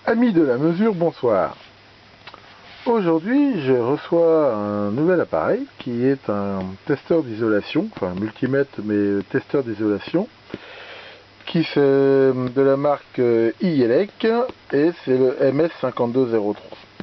Amis de la mesure, bonsoir. Aujourd'hui, je reçois un nouvel appareil qui est un testeur d'isolation, enfin multimètre mais testeur d'isolation, qui c'est de la marque IELEC et c'est le MS5203.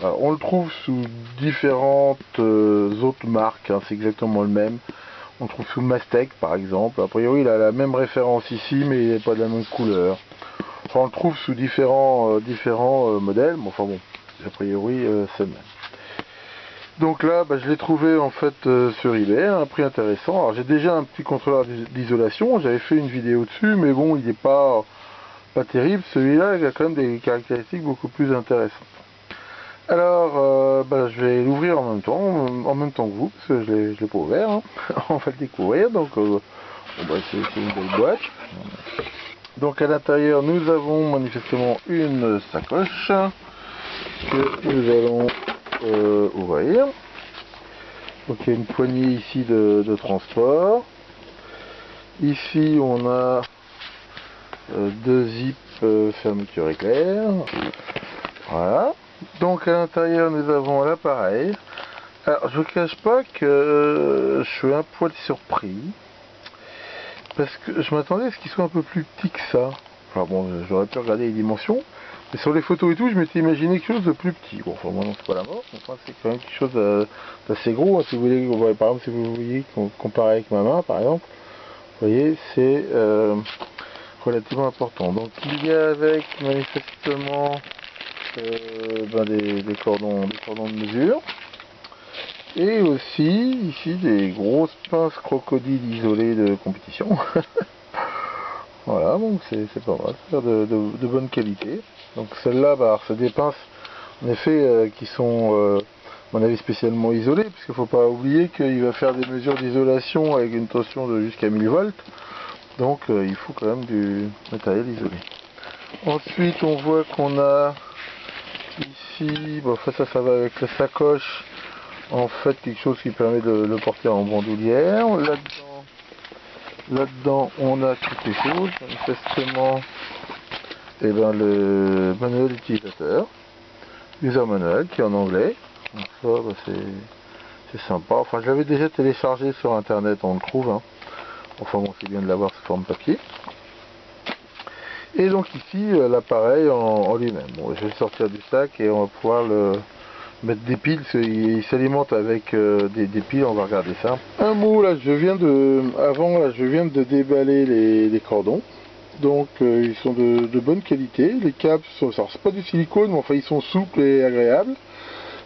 Alors, on le trouve sous différentes autres marques, hein, c'est exactement le même. On le trouve sous Mastec par exemple. A priori, il a la même référence ici, mais il n'est pas de la même couleur. Enfin, on le trouve sous différents modèles, mais enfin bon, a priori c'est le même. Donc là, je l'ai trouvé en fait sur eBay à un prix intéressant. Alors j'ai déjà un petit contrôleur d'isolation, j'avais fait une vidéo dessus, mais bon, il n'est pas terrible. Celui-là, il a quand même des caractéristiques beaucoup plus intéressantes. Alors, je vais l'ouvrir en même temps que vous, parce que je l'ai pas ouvert. Hein. On va le découvrir. Donc, c'est une belle boîte. Donc à l'intérieur, nous avons manifestement une sacoche que nous allons ouvrir. Donc il y a une poignée ici de transport. Ici on a deux zips fermeture éclair. Voilà. Donc à l'intérieur nous avons l'appareil. Alors je ne cache pas que je suis un poil surpris. Parce que je m'attendais à ce qu'il soit un peu plus petit que ça. Enfin bon, j'aurais pu regarder les dimensions. Mais sur les photos et tout, je m'étais imaginé quelque chose de plus petit. Bon, enfin moi non, c'est pas la mort. Enfin, c'est quand même quelque chose d'assez gros. Hein, si vous voulez, par exemple, si vous voyez, comparé avec ma main, par exemple, vous voyez, c'est relativement important. Donc il y a avec manifestement des cordons de mesure. Et aussi, ici, des grosses pinces crocodiles isolées de compétition. Voilà, donc c'est pas mal, c'est de bonne qualité. Donc celles-là, c'est des pinces, en effet, qui sont, à mon avis, spécialement isolées, puisqu'il ne faut pas oublier qu'il va faire des mesures d'isolation avec une tension de jusqu'à 1000 volts. Donc il faut quand même du matériel isolé. Ensuite, on voit qu'on a ici, ça va avec la sacoche, en fait quelque chose qui permet de le porter en bandoulière. Là-dedans on a quelque chose, manifestement le manuel utilisateur, user manual qui est en anglais. Donc ça c'est sympa, enfin je l'avais déjà téléchargé sur internet, on le trouve, hein. Enfin bon, c'est bien de l'avoir sous forme papier. Et donc ici l'appareil en lui-même. Bon, je vais le sortir du sac et on va pouvoir le mettre des piles, il s'alimente avec des piles, on va regarder ça. Un mot, là je viens de déballer les cordons. Donc ils sont de bonne qualité. Les câbles sont, alors c'est pas du silicone, mais enfin ils sont souples et agréables.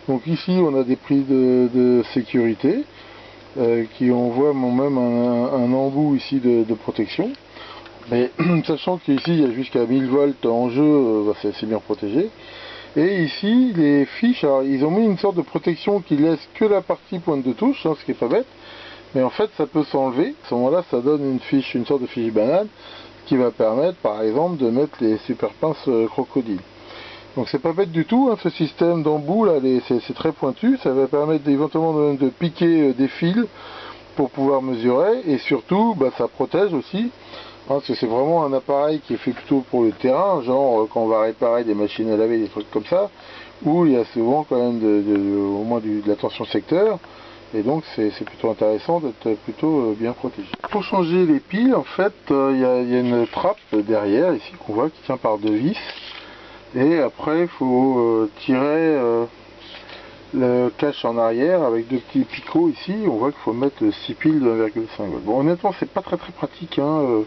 Donc ici on a des prises de sécurité qui envoient même un embout ici de protection. Mais sachant qu'ici il y a jusqu'à 1000 volts en jeu, c'est bien protégé. Et ici, les fiches, alors ils ont mis une sorte de protection qui laisse que la partie pointe de touche, hein, ce qui est pas bête. Mais en fait, ça peut s'enlever. À ce moment-là, ça donne une sorte de fiche banane qui va permettre, par exemple, de mettre les super pinces crocodiles. Donc c'est pas bête du tout, hein, ce système d'embout là, c'est très pointu. Ça va permettre éventuellement de piquer des fils pour pouvoir mesurer. Et surtout, ça protège aussi. Parce que c'est vraiment un appareil qui est fait plutôt pour le terrain, genre quand on va réparer des machines à laver, des trucs comme ça, où il y a souvent quand même au moins de la tension secteur, et donc c'est plutôt intéressant d'être plutôt bien protégé. Pour changer les piles, en fait, il y a une trappe derrière, ici qu'on voit, qui tient par deux vis, et après il faut tirer le cache en arrière avec deux petits picots ici, on voit qu'il faut mettre 6 piles de 1,5 volts. Bon, honnêtement, c'est pas très pratique, hein.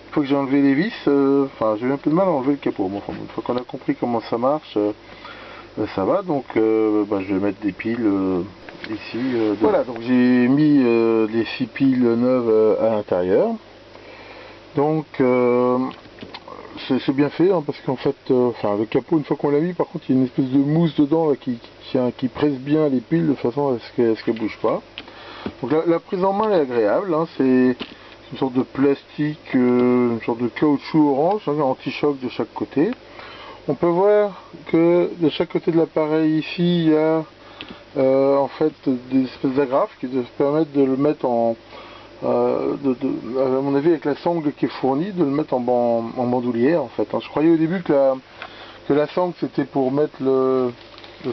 Une fois que j'ai enlevé les vis, j'ai eu un peu de mal à enlever le capot. Bon, une fois qu'on a compris comment ça marche, ça va. Donc je vais mettre des piles ici. Voilà, donc j'ai mis les 6 piles neuves à l'intérieur. Donc c'est bien fait, hein, parce qu'en fait, le capot, une fois qu'on l'a mis, par contre il y a une espèce de mousse dedans là, qui presse bien les piles de façon à ce qu'elles ne bougent pas. Donc la prise en main est agréable, hein, c'est une sorte de plastique, une sorte de caoutchouc orange, hein, anti-choc de chaque côté. On peut voir que de chaque côté de l'appareil ici, il y a en fait des espèces d'agrafes qui doivent permettre de le mettre en, à mon avis avec la sangle qui est fournie, de le mettre en bandoulière en fait. Hein. Je croyais au début que que la sangle c'était pour mettre le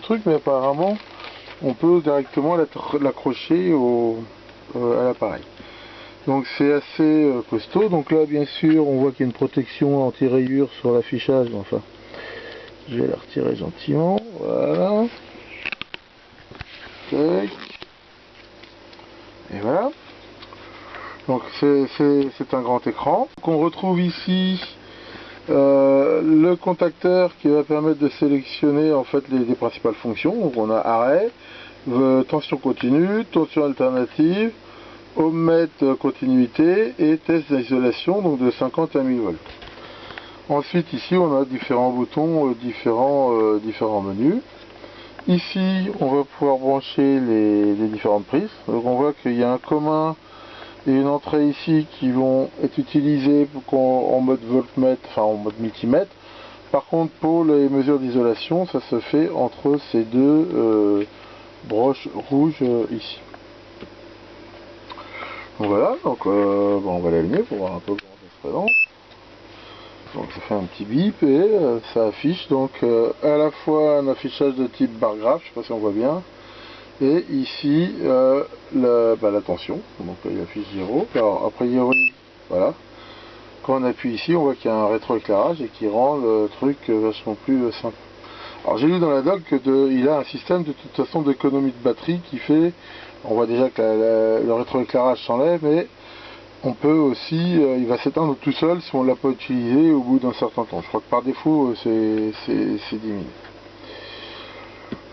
truc, mais apparemment on peut directement l'accrocher à l'appareil. Donc c'est assez costaud. Donc là bien sûr on voit qu'il y a une protection anti-rayures sur l'affichage. Enfin, je vais la retirer gentiment. Voilà. Tac. Et voilà. Donc c'est un grand écran. Donc on retrouve ici le contacteur qui va permettre de sélectionner en fait les principales fonctions. Donc on a arrêt, tension continue, tension alternative, ohmmètre continuité et test d'isolation, donc de 50 à 1000 volts. Ensuite ici on a différents boutons, différents menus. Ici on va pouvoir brancher les différentes prises. Donc on voit qu'il y a un commun et une entrée ici qui vont être utilisées en mode voltmètre, enfin en mode multimètre. Par contre pour les mesures d'isolation ça se fait entre ces deux broches rouges ici. Donc voilà, donc on va l'allumer pour voir un peu comment ça se présente. Donc ça fait un petit bip et ça affiche donc à la fois un affichage de type bar graphe, je sais pas si on voit bien, et ici la tension, donc il affiche 0. Alors a priori, voilà, quand on appuie ici on voit qu'il y a un rétroéclairage et qui rend le truc vachement plus simple. Alors j'ai lu dans la doc qu'il a un système de toute façon d'économie de batterie qui fait, on voit déjà que le rétroéclairage s'enlève, mais on peut aussi, il va s'éteindre tout seul si on ne l'a pas utilisé au bout d'un certain temps. Je crois que par défaut c'est 10 minutes.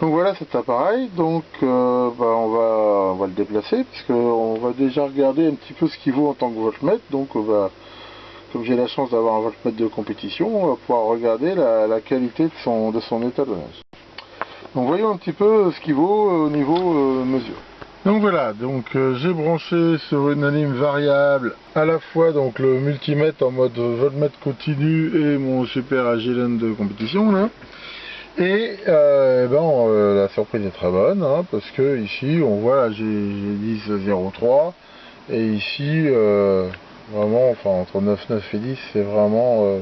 Donc voilà cet appareil, donc on va le déplacer puisqu'on va déjà regarder un petit peu ce qu'il vaut en tant que voltmètre. Donc comme j'ai la chance d'avoir un voltmètre de compétition, on va pouvoir regarder la qualité de son étalonnage. Donc voyons un petit peu ce qu'il vaut au niveau mesure. Donc voilà, donc j'ai branché sur une anime variable à la fois donc le multimètre en mode voltmètre continu et mon super Agilent de compétition là. Et la surprise est très bonne hein, parce que ici on voit là j'ai 10,03 et ici vraiment enfin entre 9,9 et 10 c'est vraiment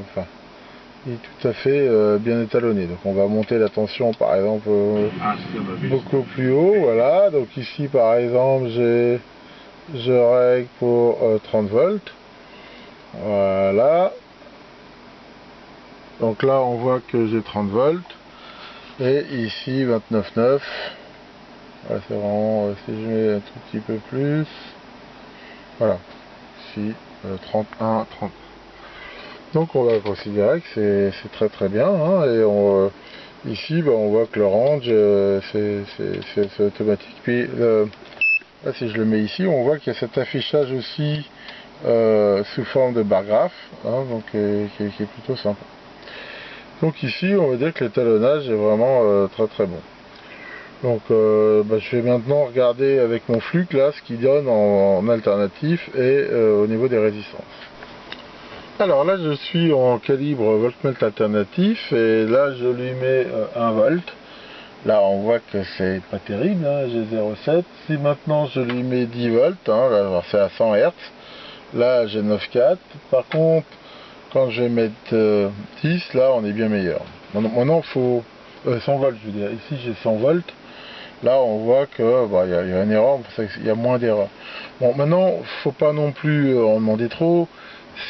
il est tout à fait bien étalonné. Donc on va monter la tension par exemple beaucoup plus haut, voilà. Donc ici par exemple je règle pour 30 volts, voilà. Donc là on voit que j'ai 30 volts et ici 29,9. Voilà, c'est vraiment si je mets un tout petit peu plus, voilà, ici 31, 30. Donc on va considérer que c'est très très bien hein, et ici on voit que le range c'est automatique. Puis là si je le mets ici on voit qu'il y a cet affichage aussi sous forme de bar graphe hein, donc, qui est plutôt sympa. Donc ici on va dire que l'étalonnage est vraiment très très bon. Donc je vais maintenant regarder avec mon flux là ce qu'il donne en alternatif et au niveau des résistances. Alors là je suis en calibre voltmètre alternatif et là je lui mets 1 volt. Là on voit que c'est pas terrible, hein, j'ai 0,7. Si maintenant je lui mets 10 volts, hein, là c'est à 100 Hz, là j'ai 9,4. Par contre quand je vais mettre 10, là on est bien meilleur. Maintenant il faut 100 volts je veux dire, ici j'ai 100 volts. Là on voit que y a une erreur, il y a moins d'erreurs. Bon maintenant faut pas non plus en demander trop.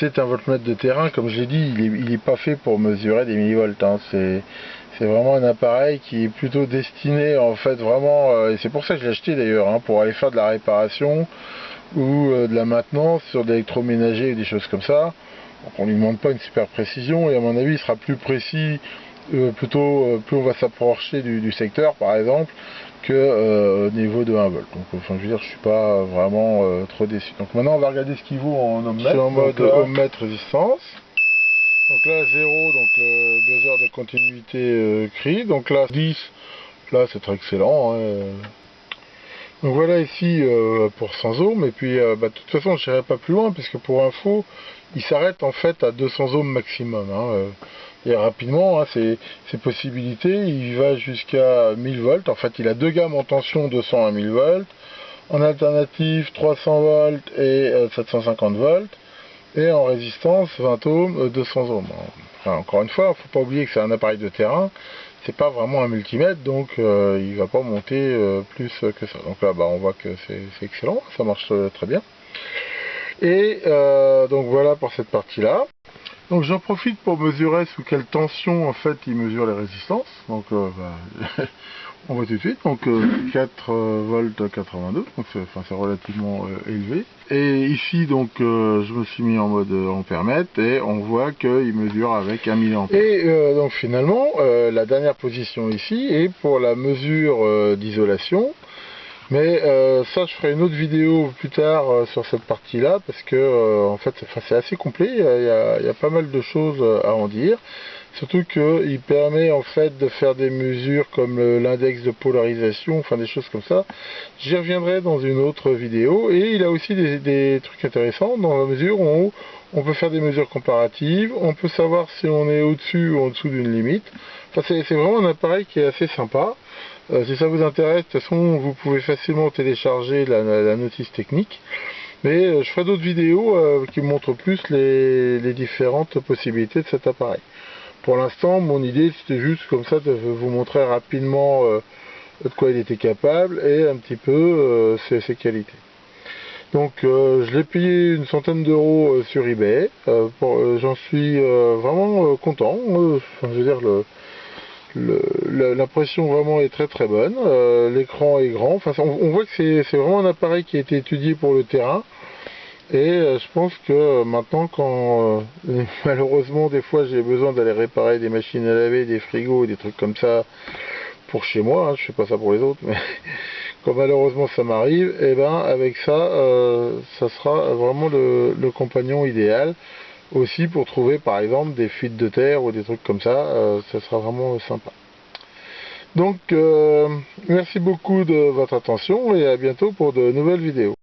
C'est un voltmètre de terrain, comme je l'ai dit, il est pas fait pour mesurer des millivolts. Hein. C'est vraiment un appareil qui est plutôt destiné en fait vraiment, et c'est pour ça que je l'ai acheté d'ailleurs, hein, pour aller faire de la réparation ou de la maintenance sur de l'électroménager et des choses comme ça. Donc on lui demande pas une super précision et à mon avis il sera plus précis plus on va s'approcher du secteur par exemple que au niveau de 1 volt. Donc enfin je veux dire je suis pas vraiment trop déçu. Donc maintenant on va regarder ce qu'il vaut en ohmmètre. Je suis en mode ohmmètre résistance. Donc là 0, donc le buzzer de continuité crie. Donc là 10, là c'est très excellent. Hein. Donc voilà ici pour 100 ohms. Et puis de toute façon je n'irai pas plus loin puisque pour info il s'arrête en fait à 200 ohms maximum. Hein. Et rapidement, hein, ces possibilités, il va jusqu'à 1000 volts. En fait, il a deux gammes en tension, 200 à 1000 volts. En alternative, 300 volts et 750 volts. Et en résistance, 20 ohms, 200 ohms. Enfin, encore une fois, il ne faut pas oublier que c'est un appareil de terrain, c'est pas vraiment un multimètre, donc il va pas monter plus que ça. Donc là, bah, on voit que c'est excellent, ça marche très bien. Et donc voilà pour cette partie-là. Donc j'en profite pour mesurer sous quelle tension en fait il mesure les résistances. Donc bah, on voit tout de suite. Donc 4 volts 82, donc c'est relativement élevé. Et ici donc je me suis mis en mode ampèremètre et on voit qu'il mesure avec 1 mA. Et donc finalement la dernière position ici est pour la mesure d'isolation. Mais ça, je ferai une autre vidéo plus tard sur cette partie-là, parce que en fait, c'est assez complet, il y a pas mal de choses à en dire. Surtout qu'il permet en fait de faire des mesures comme l'index de polarisation, enfin des choses comme ça. J'y reviendrai dans une autre vidéo. Et il a aussi des trucs intéressants dans la mesure où on peut faire des mesures comparatives, on peut savoir si on est au-dessus ou en dessous d'une limite. Enfin, c'est vraiment un appareil qui est assez sympa. Si ça vous intéresse, de toute façon, vous pouvez facilement télécharger la notice technique. Mais je ferai d'autres vidéos qui montrent plus les différentes possibilités de cet appareil. Pour l'instant, mon idée, c'était juste comme ça de vous montrer rapidement de quoi il était capable et un petit peu ses qualités. Donc, je l'ai payé une centaine d'euros sur eBay. J'en suis vraiment content. Enfin, je veux dire, l'impression vraiment est très très bonne, l'écran est grand, enfin, on voit que c'est vraiment un appareil qui a été étudié pour le terrain, et je pense que maintenant quand malheureusement des fois j'ai besoin d'aller réparer des machines à laver, des frigos, des trucs comme ça pour chez moi, hein, je fais pas ça pour les autres, mais quand malheureusement ça m'arrive, et ben avec ça, ça sera vraiment le compagnon idéal. Aussi pour trouver par exemple des fuites de terre ou des trucs comme ça, ça sera vraiment sympa. Donc merci beaucoup de votre attention et à bientôt pour de nouvelles vidéos.